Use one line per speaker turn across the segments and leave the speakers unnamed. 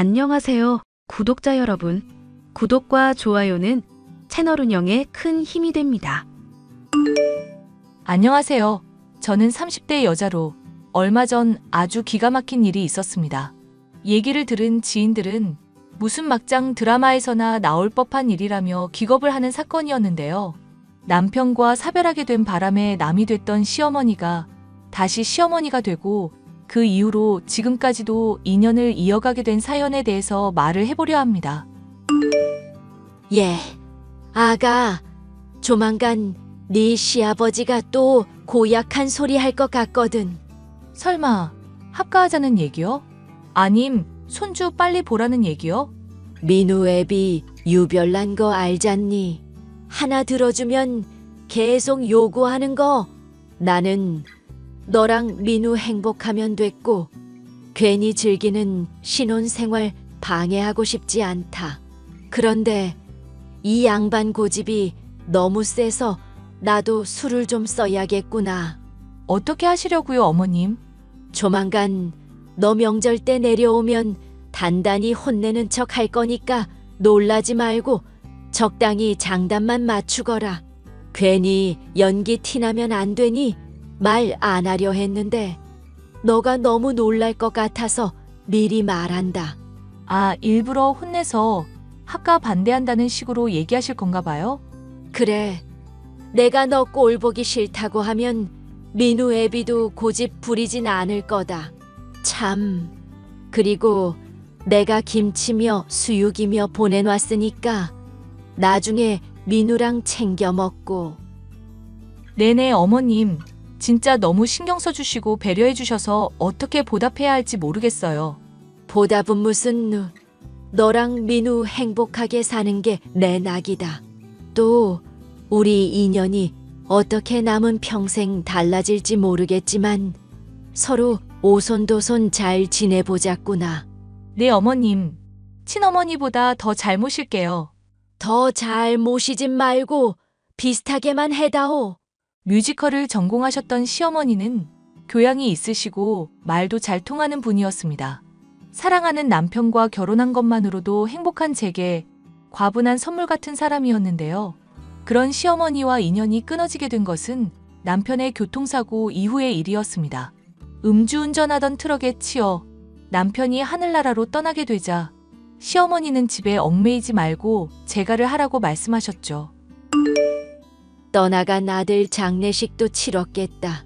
안녕하세요, 구독자 여러분. 구독과 좋아요는 채널 운영에 큰 힘이 됩니다.
안녕하세요. 저는 30대 여자로 얼마 전 아주 기가 막힌 일이 있었습니다. 얘기를 들은 지인들은 무슨 막장 드라마에서나 나올 법한 일이라며 기겁을 하는 사건이었는데요. 남편과 사별하게 된 바람에 남이 됐던 시어머니가 다시 시어머니가 되고 그 이후로 지금까지도 인연을 이어가게 된 사연에 대해서 말을 해보려 합니다.
예, 아가, 조만간 네 시아버지가 또 고약한 소리 할 것 같거든.
설마 합가하자는 얘기요? 아님 손주 빨리 보라는 얘기요?
민우 애비 유별난 거 알잖니? 하나 들어주면 계속 요구하는 거. 나는 너랑 민우 행복하면 됐고 괜히 즐기는 신혼생활 방해하고 싶지 않다. 그런데 이 양반 고집이 너무 세서 나도 술을 좀 써야겠구나.
어떻게 하시려고요, 어머님?
조만간 너 명절 때 내려오면 단단히 혼내는 척 할 거니까 놀라지 말고 적당히 장단만 맞추거라. 괜히 연기 티나면 안 되니 말 안 하려 했는데 너가 너무 놀랄 것 같아서 미리 말한다.
아, 일부러 혼내서 합가 반대한다는 식으로 얘기하실 건가 봐요?
그래, 내가 너 꼴 보기 싫다고 하면 민우 애비도 고집 부리진 않을 거다. 참, 그리고 내가 김치며 수육이며 보내놨으니까 나중에 민우랑 챙겨 먹고.
네네, 어머님. 진짜 너무 신경 써주시고 배려해주셔서 어떻게 보답해야 할지 모르겠어요.
보답은 무슨, 너랑 민우 행복하게 사는 게 내 낙이다. 또 우리 인연이 어떻게 남은 평생 달라질지 모르겠지만 서로 오손도손 잘 지내보자꾸나.
네, 어머님. 친어머니보다 더 잘 모실게요.
더 잘 모시진 말고 비슷하게만 해다오.
뮤지컬을 전공하셨던 시어머니는 교양이 있으시고 말도 잘 통하는 분이었습니다. 사랑하는 남편과 결혼한 것만으로도 행복한 제게 과분한 선물 같은 사람이었는데요. 그런 시어머니와 인연이 끊어지게 된 것은 남편의 교통사고 이후의 일이었습니다. 음주운전하던 트럭에 치여 남편이 하늘나라로 떠나게 되자 시어머니는 집에 얽매이지 말고 재가를 하라고 말씀하셨죠.
떠나간 아들 장례식도 치렀겠다.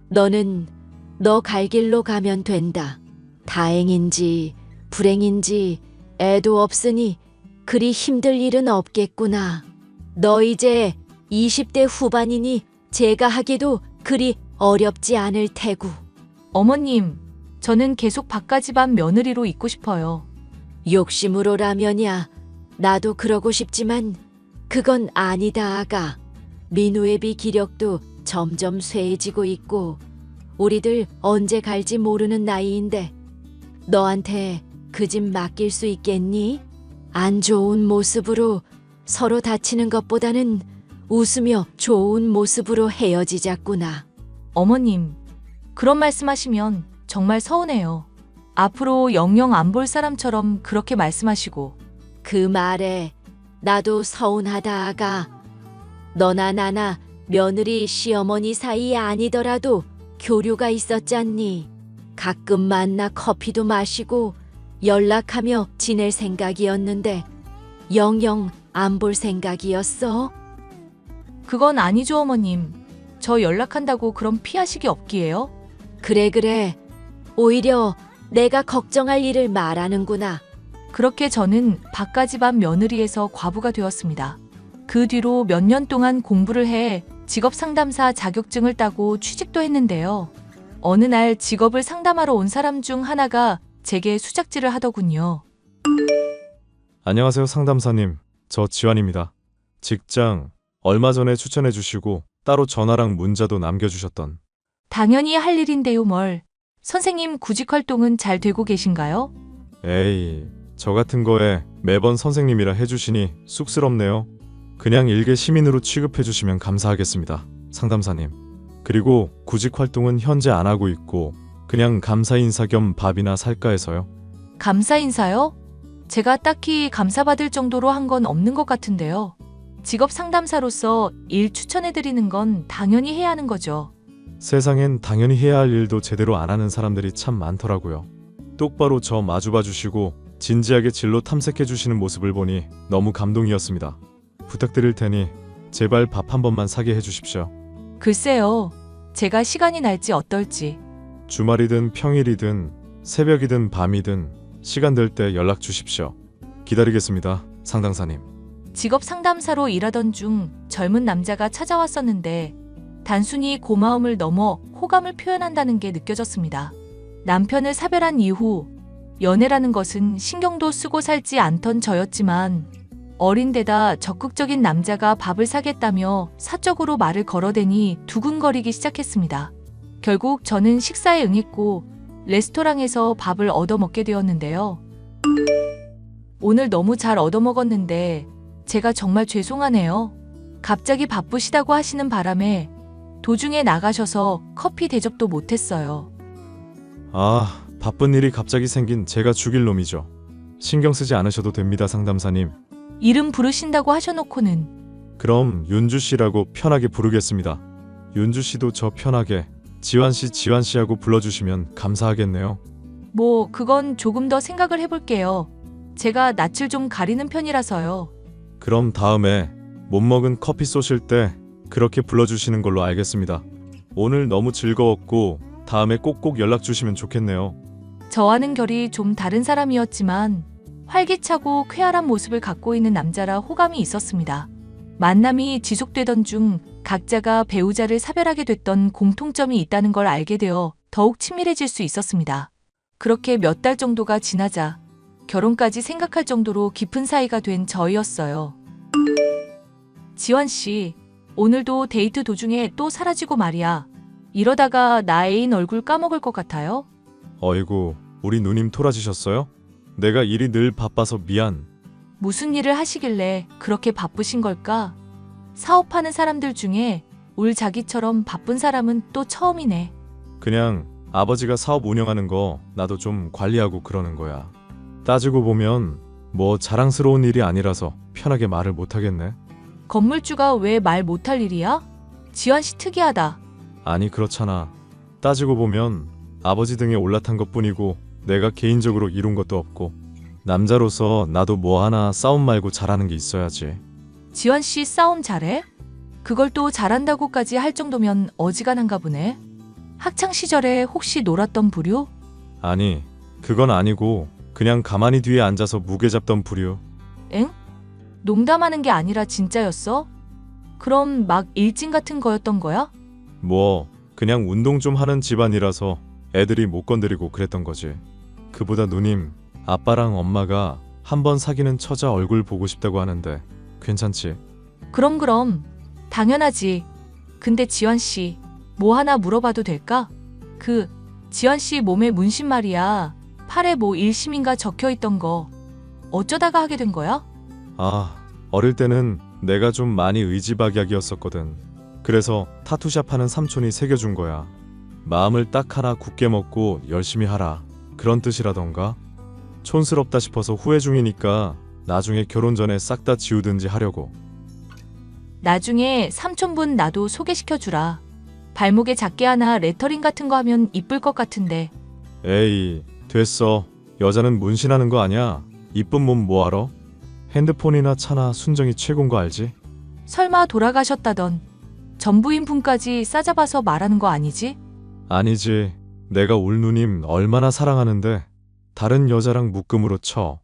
너는 너 갈 길로 가면 된다. 다행인지 불행인지 애도 없으니 그리 힘들 일은 없겠구나. 너 이제 20대 후반이니 제가 하기도 그리 어렵지 않을 테고.
어머님, 저는 계속 박가집안 며느리로 있고 싶어요.
욕심으로 라면이야. 나도 그러고 싶지만 그건 아니다, 아가. 민우애비 기력도 점점 쇠해지고 있고 우리들 언제 갈지 모르는 나이인데 너한테 그 집 맡길 수 있겠니? 안 좋은 모습으로 서로 다치는 것보다는 웃으며 좋은 모습으로 헤어지자꾸나.
어머님, 그런 말씀하시면 정말 서운해요. 앞으로 영영 안 볼 사람처럼 그렇게 말씀하시고.
그 말에 나도 서운하다, 아가. 너나 나나 며느리 시어머니 사이 아니더라도 교류가 있었잖니. 가끔 만나 커피도 마시고 연락하며 지낼 생각이었는데 영영 안 볼 생각이었어?
그건 아니죠, 어머님. 저 연락한다고 그럼 피하시기 없기에요?
그래. 오히려 내가 걱정할 일을 말하는구나.
그렇게 저는 박가집안 며느리에서 과부가 되었습니다. 그 뒤로 몇 년 동안 공부를 해 직업상담사 자격증을 따고 취직도 했는데요. 어느 날 직업을 상담하러 온 사람 중 하나가 제게 수작질을 하더군요.
안녕하세요, 상담사님. 저 지환입니다. 직장 얼마 전에 추천해 주시고 따로 전화랑 문자도 남겨주셨던.
당연히 할 일인데요, 뭘. 선생님 구직 활동은 잘 되고 계신가요?
에이, 저 같은 거에 매번 선생님이라 해주시니 쑥스럽네요. 그냥 일개 시민으로 취급해 주시면 감사하겠습니다, 상담사님. 그리고 구직 활동은 현재 안 하고 있고 그냥 감사 인사 겸 밥이나 살까 해서요.
감사 인사요? 제가 딱히 감사받을 정도로 한 건 없는 것 같은데요. 직업 상담사로서 일 추천해드리는 건 당연히 해야 하는 거죠.
세상엔 당연히 해야 할 일도 제대로 안 하는 사람들이 참 많더라고요. 똑바로 저 마주봐 주시고 진지하게 진로 탐색해 주시는 모습을 보니 너무 감동이었습니다. 부탁드릴 테니 제발 밥 한 번만 사게 해 주십시오.
글쎄요. 제가 시간이 날지 어떨지.
주말이든 평일이든 새벽이든 밤이든 시간 될 때 연락 주십시오. 기다리겠습니다, 상담사님.
직업 상담사로 일하던 중 젊은 남자가 찾아왔었는데 단순히 고마움을 넘어 호감을 표현한다는 게 느껴졌습니다. 남편을 사별한 이후 연애라는 것은 신경도 쓰고 살지 않던 저였지만 어린 데다 적극적인 남자가 밥을 사겠다며 사적으로 말을 걸어대니 두근거리기 시작했습니다. 결국 저는 식사에 응했고 레스토랑에서 밥을 얻어먹게 되었는데요. 오늘 너무 잘 얻어먹었는데 제가 정말 죄송하네요. 갑자기 바쁘시다고 하시는 바람에 도중에 나가셔서 커피 대접도 못했어요.
아, 바쁜 일이 갑자기 생긴 제가 죽일 놈이죠. 신경 쓰지 않으셔도 됩니다, 상담사님.
이름 부르신다고 하셔놓고는.
그럼 윤주 씨라고 편하게 부르겠습니다. 윤주 씨도 저 편하게 지환 씨 하고 불러주시면 감사하겠네요.
뭐 그건 조금 더 생각을 해볼게요. 제가 낯을 좀 가리는 편이라서요.
그럼 다음에 못 먹은 커피 쏘실 때 그렇게 불러주시는 걸로 알겠습니다. 오늘 너무 즐거웠고 다음에 꼭꼭 연락 주시면 좋겠네요.
저와는 결이 좀 다른 사람이었지만 활기차고 쾌활한 모습을 갖고 있는 남자라 호감이 있었습니다. 만남이 지속되던 중 각자가 배우자를 사별하게 됐던 공통점이 있다는 걸 알게 되어 더욱 친밀해질 수 있었습니다. 그렇게 몇 달 정도가 지나자 결혼까지 생각할 정도로 깊은 사이가 된 저희였어요. 지환 씨, 오늘도 데이트 도중에 또 사라지고 말이야. 이러다가 나 애인 얼굴 까먹을 것 같아요?
어이구, 우리 누님 토라지셨어요? 내가 일이 늘 바빠서 미안.
무슨 일을 하시길래 그렇게 바쁘신 걸까? 사업하는 사람들 중에 올 자기처럼 바쁜 사람은 또 처음이네.
그냥 아버지가 사업 운영하는 거 나도 좀 관리하고 그러는 거야. 따지고 보면 뭐 자랑스러운 일이 아니라서 편하게 말을 못하겠네.
건물주가 왜 말 못할 일이야? 지환 씨 특이하다.
아니 그렇잖아. 따지고 보면 아버지 등에 올라탄 것뿐이고 내가 개인적으로 이룬 것도 없고 남자로서 나도 뭐 하나 싸움 말고 잘하는 게 있어야지.
지환 씨 싸움 잘해? 그걸 또 잘한다고까지 할 정도면 어지간한가 보네. 학창 시절에 혹시 놀았던 부류?
아니 그건 아니고 그냥 가만히 뒤에 앉아서 무게 잡던 부류.
엥? 농담하는 게 아니라 진짜였어? 그럼 막 일진 같은 거였던 거야?
뭐 그냥 운동 좀 하는 집안이라서 애들이 못 건드리고 그랬던 거지. 그보다 누님, 아빠랑 엄마가 한번 사귀는 처자 얼굴 보고 싶다고 하는데 괜찮지?
그럼 당연하지. 근데 지환 씨, 뭐 하나 물어봐도 될까? 지환 씨 몸에 문신 말이야. 팔에 뭐 일심인가 적혀있던 거 어쩌다가 하게 된 거야?
아, 어릴 때는 내가 좀 많이 의지박약이었었거든. 그래서 타투샵 하는 삼촌이 새겨준 거야. 마음을 딱 하나 굳게 먹고 열심히 하라, 그런 뜻이라던가. 촌스럽다 싶어서 후회 중이니까 나중에 결혼 전에 싹 다 지우든지 하려고.
나중에 삼촌분 나도 소개시켜주라. 발목에 작게 하나 레터링 같은 거 하면 이쁠 것 같은데.
에이, 됐어. 여자는 문신하는 거 아니야. 이쁜 몸 뭐하러? 핸드폰이나 차나 순정이 최고인 거 알지?
설마 돌아가셨다던 전부인 분까지 싸잡아서 말하는 거 아니지?
아니지. 내가 울 누님 얼마나 사랑하는데 다른 여자랑 묶음으로 쳐.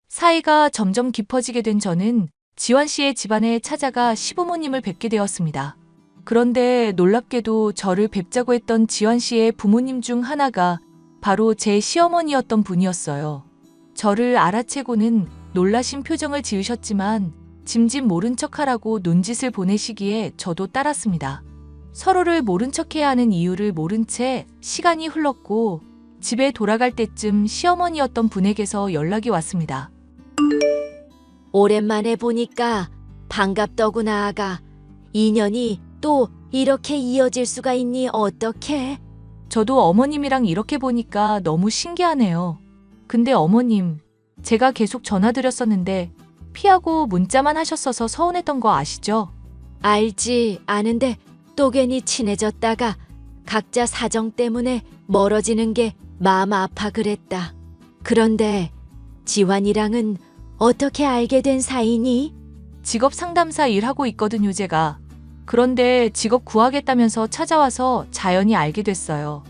사이가 점점 깊어지게 된 저는 지환 씨의 집안에 찾아가 시부모님을 뵙게 되었습니다. 그런데 놀랍게도 저를 뵙자고 했던 지환 씨의 부모님 중 하나가 바로 제 시어머니였던 분이었어요. 저를 알아채고는 놀라신 표정을 지으셨지만 짐짓 모른 척하라고 눈짓을 보내시기에 저도 따랐습니다. 서로를 모른 척해야 하는 이유를 모른 채 시간이 흘렀고 집에 돌아갈 때쯤 시어머니였던 분에게서 연락이 왔습니다.
오랜만에 보니까 반갑더구나 아가. 인연이 또 이렇게 이어질 수가 있니 어떡해?
저도 어머님이랑 이렇게 보니까 너무 신기하네요. 근데 어머님, 제가 계속 전화드렸었는데 피하고 문자만 하셨어서 서운했던 거 아시죠?
알지, 아는데 또 괜히 친해졌다가 각자 사정 때문에 멀어지는 게 마음 아파 그랬다. 그런데 지환이랑은 어떻게 알게 된 사이니?
직업 상담사 일하고 있거든요, 제가. 그런데 직업 구하겠다면서 찾아와서 자연히 알게 됐어요.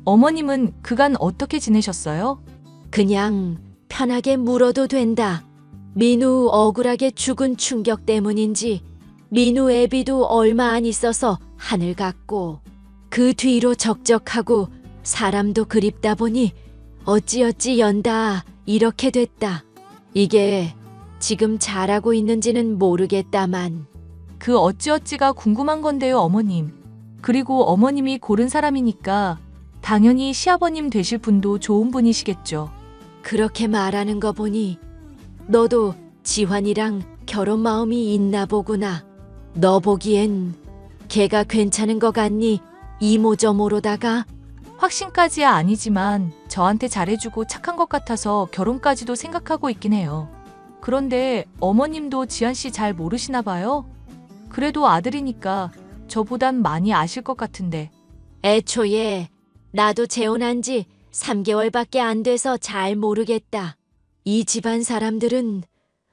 어머님은 그간 어떻게 지내셨어요?
그냥 편하게 물어도 된다. 민우 억울하게 죽은 충격 때문인지 민우 애비도 얼마 안 있어서 하늘 갔고 그 뒤로 적적하고 사람도 그립다 보니 어찌어찌 연다 이렇게 됐다. 이게 지금 잘하고 있는지는 모르겠다만
그 어찌어찌가 궁금한 건데요, 어머님. 그리고 어머님이 고른 사람이니까 당연히 시아버님 되실 분도 좋은 분이시겠죠.
그렇게 말하는 거 보니 너도 지환이랑 결혼 마음이 있나 보구나. 너 보기엔 걔가 괜찮은 거 같니? 이모저모로다가
확신까지야 아니지만 저한테 잘해주고 착한 것 같아서 결혼까지도 생각하고 있긴 해요. 그런데 어머님도 지한 씨 잘 모르시나 봐요? 그래도 아들이니까 저보단 많이 아실 것 같은데.
애초에 나도 재혼한 지 3개월밖에 안 돼서 잘 모르겠다. 이 집안 사람들은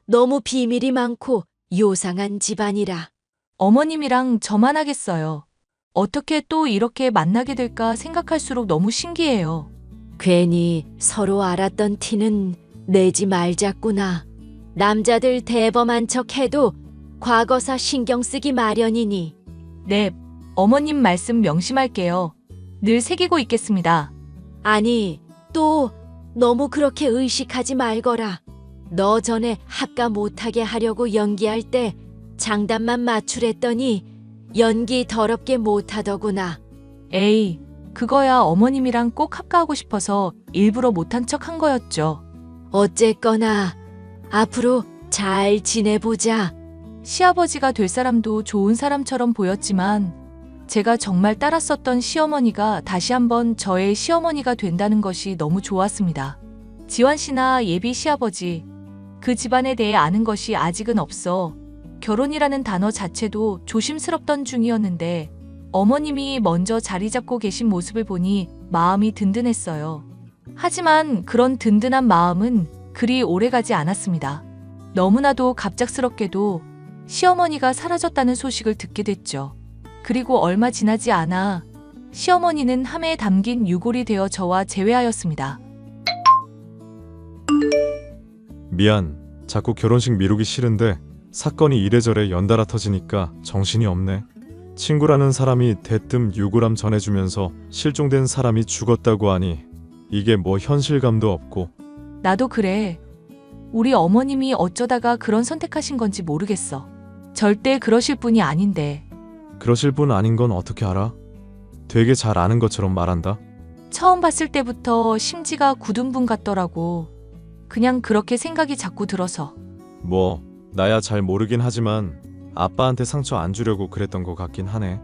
너무 비밀이 많고 요상한 집안이라.
어머님이랑 저만 하겠어요. 어떻게 또 이렇게 만나게 될까 생각할수록 너무 신기해요.
괜히 서로 알았던 티는 내지 말자꾸나. 남자들 대범한 척 해도 과거사 신경 쓰기 마련이니.
네, 어머님 말씀 명심할게요. 늘 새기고 있겠습니다.
아니, 또 너무 그렇게 의식하지 말거라. 너 전에 합가 못하게 하려고 연기할 때 장단만 맞추랬더니 연기 더럽게 못하더구나.
에이, 그거야 어머님이랑 꼭 합가하고 싶어서 일부러 못한 척 한 거였죠.
어쨌거나 앞으로 잘 지내보자.
시아버지가 될 사람도 좋은 사람처럼 보였지만 제가 정말 따랐었던 시어머니가 다시 한번 저의 시어머니가 된다는 것이 너무 좋았습니다. 지환 씨나 예비 시아버지, 그 집안에 대해 아는 것이 아직은 없어 결혼이라는 단어 자체도 조심스럽던 중이었는데 어머님이 먼저 자리 잡고 계신 모습을 보니 마음이 든든했어요. 하지만 그런 든든한 마음은 그리 오래가지 않았습니다. 너무나도 갑작스럽게도 시어머니가 사라졌다는 소식을 듣게 됐죠. 그리고 얼마 지나지 않아 시어머니는 함에 담긴 유골이 되어 저와 재회하였습니다.
미안. 자꾸 결혼식 미루기 싫은데 사건이 이래저래 연달아 터지니까 정신이 없네. 친구라는 사람이 대뜸 유골함 전해주면서 실종된 사람이 죽었다고 하니 이게 뭐 현실감도 없고.
나도 그래. 우리 어머님이 어쩌다가 그런 선택하신 건지 모르겠어. 절대 그러실 분이 아닌데.
그러실 분 아닌 건 어떻게 알아? 되게 잘 아는 것처럼 말한다.
처음 봤을 때부터 심지가 굳은 분 같더라고. 그냥 그렇게 생각이 자꾸 들어서.
뭐 나야 잘 모르긴 하지만 아빠한테 상처 안 주려고 그랬던 것 같긴 하네.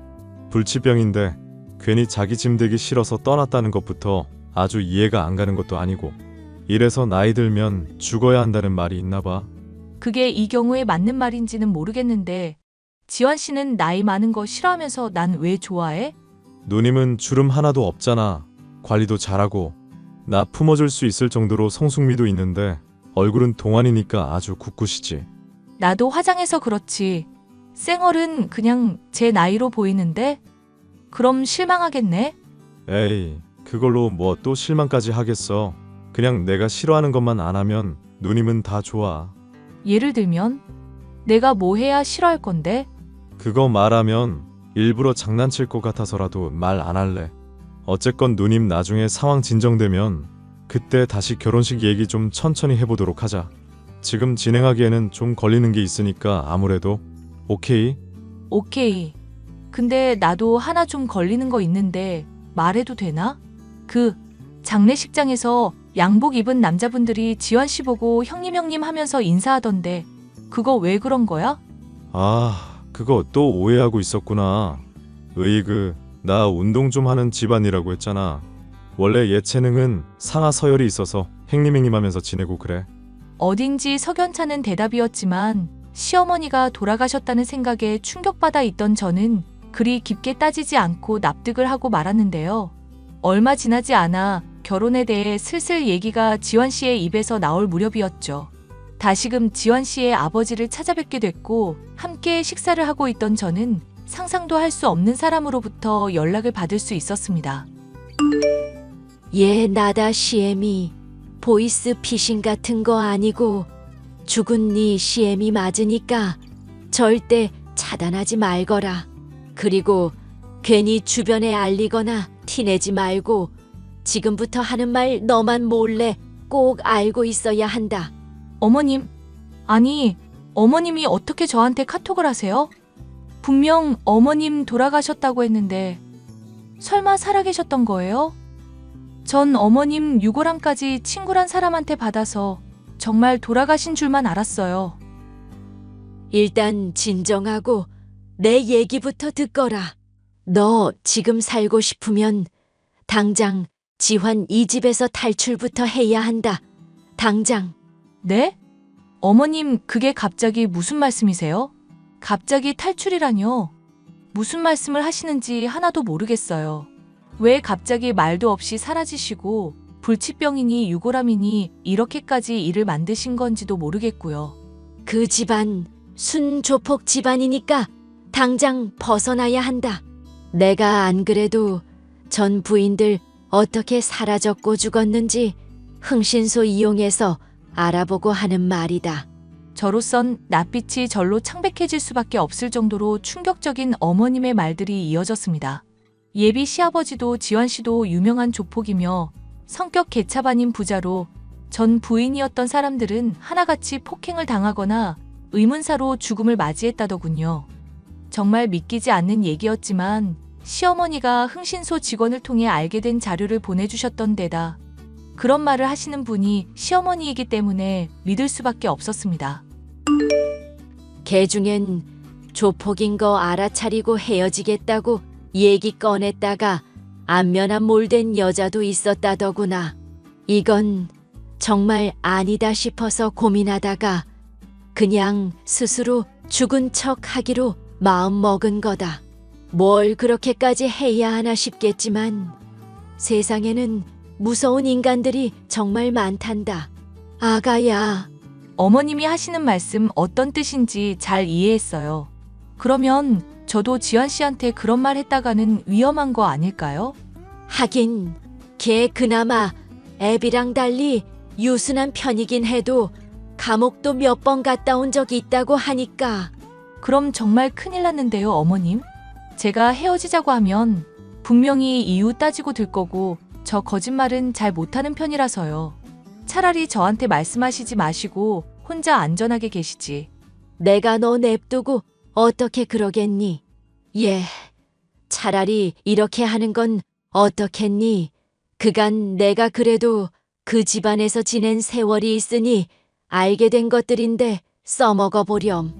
불치병인데 괜히 자기 짐 되기 싫어서 떠났다는 것부터 아주 이해가 안 가는 것도 아니고. 이래서 나이 들면 죽어야 한다는 말이 있나 봐.
그게 이 경우에 맞는 말인지는 모르겠는데 지환 씨는 나이 많은 거 싫어하면서 난 왜 좋아해?
누님은 주름 하나도 없잖아. 관리도 잘하고 나 품어줄 수 있을 정도로 성숙미도 있는데 얼굴은 동안이니까 아주 굳굿이지.
나도 화장해서 그렇지. 쌩얼은 그냥 제 나이로 보이는데? 그럼 실망하겠네?
에이, 그걸로 뭐 또 실망까지 하겠어. 그냥 내가 싫어하는 것만 안 하면 누님은 다 좋아.
예를 들면? 내가 뭐 해야 싫어할 건데?
그거 말하면 일부러 장난칠 것 같아서라도 말 안 할래. 어쨌건 누님 나중에 상황 진정되면 그때 다시 결혼식 얘기 좀 천천히 해보도록 하자. 지금 진행하기에는 좀 걸리는 게 있으니까 아무래도. 오케이?
오케이. 근데 나도 하나 좀 걸리는 거 있는데 말해도 되나? 그 장례식장에서 양복 입은 남자분들이 지환 씨 보고 형님 하면서 인사하던데 그거 왜 그런 거야?
아, 그거 또 오해하고 있었구나. 나 운동 좀 하는 집안이라고 했잖아. 원래 예체능은 상하 서열이 있어서 행님행님하면서 지내고 그래.
어딘지 석연찮은 대답이었지만 시어머니가 돌아가셨다는 생각에 충격받아 있던 저는 그리 깊게 따지지 않고 납득을 하고 말았는데요. 얼마 지나지 않아 결혼에 대해 슬슬 얘기가 지환 씨의 입에서 나올 무렵이었죠. 다시금 지환 씨의 아버지를 찾아뵙게 됐고 함께 식사를 하고 있던 저는 상상도 할 수 없는 사람으로부터 연락을 받을 수 있었습니다.
얘 나다 시엠이 보이스 피싱 같은 거 아니고 죽은 네 시엠이 맞으니까 절대 차단하지 말거라. 그리고 괜히 주변에 알리거나 티내지 말고 지금부터 하는 말 너만 몰래 꼭 알고 있어야 한다.
어머님, 아니, 어머님이 어떻게 저한테 카톡을 하세요? 분명 어머님 돌아가셨다고 했는데 설마 살아계셨던 거예요? 전 어머님 유골함까지 친구란 사람한테 받아서 정말 돌아가신 줄만 알았어요.
일단 진정하고 내 얘기부터 듣거라. 너 지금 살고 싶으면 당장 지환 이 집에서 탈출부터 해야 한다. 당장.
네? 어머님, 그게 갑자기 무슨 말씀이세요? 갑자기 탈출이라뇨? 무슨 말씀을 하시는지 하나도 모르겠어요. 왜 갑자기 말도 없이 사라지시고 불치병이니 유골함이니 이렇게까지 일을 만드신 건지도 모르겠고요.
그 집안 순조폭 집안이니까 당장 벗어나야 한다. 내가 안 그래도 전 부인들 어떻게 사라졌고 죽었는지 흥신소 이용해서 알아보고 하는 말이다.
저로선 낯빛이 절로 창백해질 수밖에 없을 정도로 충격적인 어머님의 말들이 이어졌습니다. 예비 시아버지도 지환 씨도 유명한 조폭이며 성격 개차반인 부자로 전 부인이었던 사람들은 하나같이 폭행을 당하거나 의문사로 죽음을 맞이했다더군요. 정말 믿기지 않는 얘기였지만 시어머니가 흥신소 직원을 통해 알게 된 자료를 보내주셨던 데다 그런 말을 하시는 분이 시어머니이기 때문에 믿을 수밖에 없었습니다.
걔 중엔 조폭인 거 알아차리고 헤어지겠다고 얘기 꺼냈다가 안면한 몰된 여자도 있었다더구나. 이건 정말 아니다 싶어서 고민하다가 그냥 스스로 죽은 척 하기로 마음 먹은 거다. 뭘 그렇게까지 해야 하나 싶겠지만 세상에는 무서운 인간들이 정말 많단다. 아가야.
어머님이 하시는 말씀 어떤 뜻인지 잘 이해했어요. 그러면 저도 지환 씨한테 그런 말 했다가는 위험한 거 아닐까요?
하긴 걔 그나마 애비랑 달리 유순한 편이긴 해도 감옥도 몇 번 갔다 온 적이 있다고 하니까.
그럼 정말 큰일 났는데요, 어머님. 제가 헤어지자고 하면 분명히 이유 따지고 들 거고 저 거짓말은 잘 못하는 편이라서요. 차라리 저한테 말씀하시지 마시고 혼자 안전하게 계시지.
내가 너 냅두고 어떻게 그러겠니? 예, 차라리 이렇게 하는 건 어떻겠니? 그간 내가 그래도 그 집안에서 지낸 세월이 있으니 알게 된 것들인데 써먹어 보렴.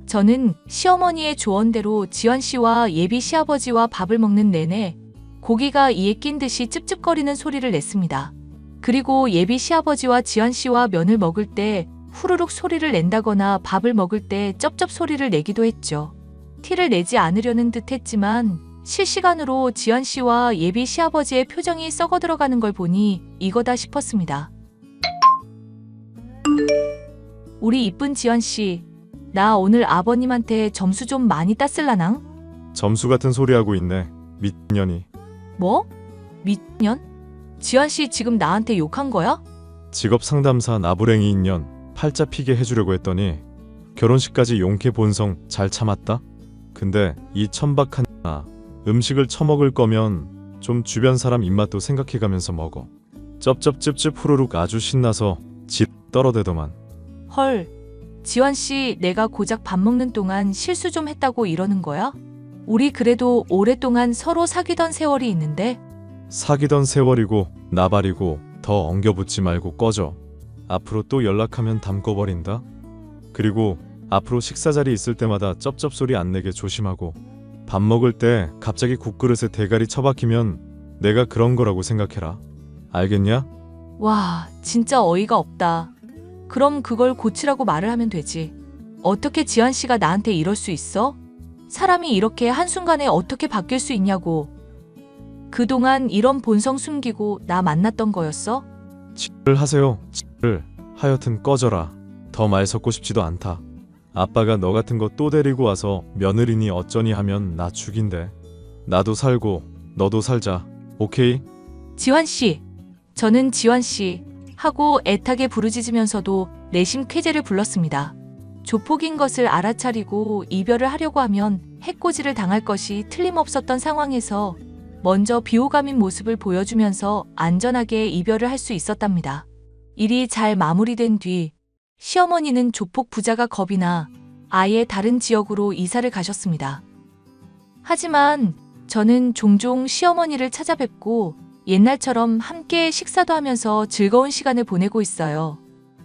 저는 시어머니의 조언대로 지환 씨와 예비 시아버지와 밥을 먹는 내내 고기가 이에 낀 듯이 찝찝거리는 소리를 냈습니다. 그리고 예비 시아버지와 지환 씨와 면을 먹을 때 후루룩 소리를 낸다거나 밥을 먹을 때 쩝쩝 소리를 내기도 했죠. 티를 내지 않으려는 듯 했지만 실시간으로 지환 씨와 예비 시아버지의 표정이 썩어 들어가는 걸 보니 이거다 싶었습니다. 우리 이쁜 지환 씨, 나 오늘 아버님한테 점수 좀 많이 땄을라낭?
점수 같은 소리 하고 있네. 미년이.
뭐? 미년? 지환 씨 지금 나한테 욕한 거야?
직업 상담사 나부랭이 인연 팔자 피게 해주려고 했더니 결혼식까지 용케 본성 잘 참았다. 근데 이 천박한 음식을 처먹을 거면 좀 주변 사람 입맛도 생각해가면서 먹어. 쩝쩝찝찝 후루룩 아주 신나서 집 떨어대더만.
헐, 지환 씨 내가 고작 밥 먹는 동안 실수 좀 했다고 이러는 거야? 우리 그래도 오랫동안 서로 사귀던 세월이 있는데.
사귀던 세월이고 나발이고 더 엉겨붙지 말고 꺼져. 앞으로 또 연락하면 담궈버린다. 그리고 앞으로 식사 자리 있을 때마다 쩝쩝 소리 안 내게 조심하고 밥 먹을 때 갑자기 국그릇에 대가리 처박히면 내가 그런 거라고 생각해라. 알겠냐?
와, 진짜 어이가 없다. 그럼 그걸 고치라고 말을 하면 되지. 어떻게 지환 씨가 나한테 이럴 수 있어? 사람이 이렇게 한순간에 어떻게 바뀔 수 있냐고. 그동안 이런 본성 숨기고 나 만났던 거였어?
를 하세요. 를 하여튼 꺼져라. 더 말 섞고 싶지도 않다. 아빠가 너 같은 거 또 데리고 와서 며느리니 어쩌니 하면 나 죽인대. 나도 살고 너도 살자. 오케이?
지환 씨. 저는 지환 씨 하고 애타게 부르짖으면서도 내심 쾌재를 불렀습니다. 조폭인 것을 알아차리고 이별을 하려고 하면 해코지를 당할 것이 틀림없었던 상황에서 먼저 비호감인 모습을 보여주면서 안전하게 이별을 할 수 있었답니다. 일이 잘 마무리된 뒤 시어머니는 조폭 부자가 겁이 나 아예 다른 지역으로 이사를 가셨습니다. 하지만 저는 종종 시어머니를 찾아뵙고 옛날처럼 함께 식사도 하면서 즐거운 시간을 보내고 있어요.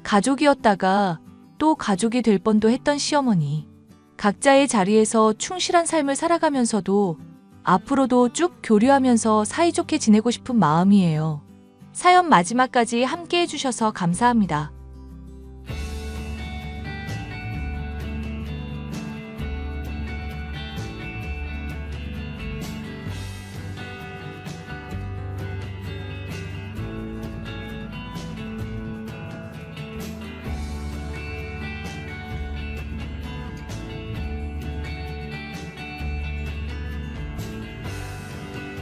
가족이었다가 또 가족이 될 뻔도 했던 시어머니. 각자의 자리에서 충실한 삶을 살아가면서도 앞으로도 쭉 교류하면서 사이좋게 지내고 싶은 마음이에요. 사연 마지막까지 함께 해주셔서 감사합니다.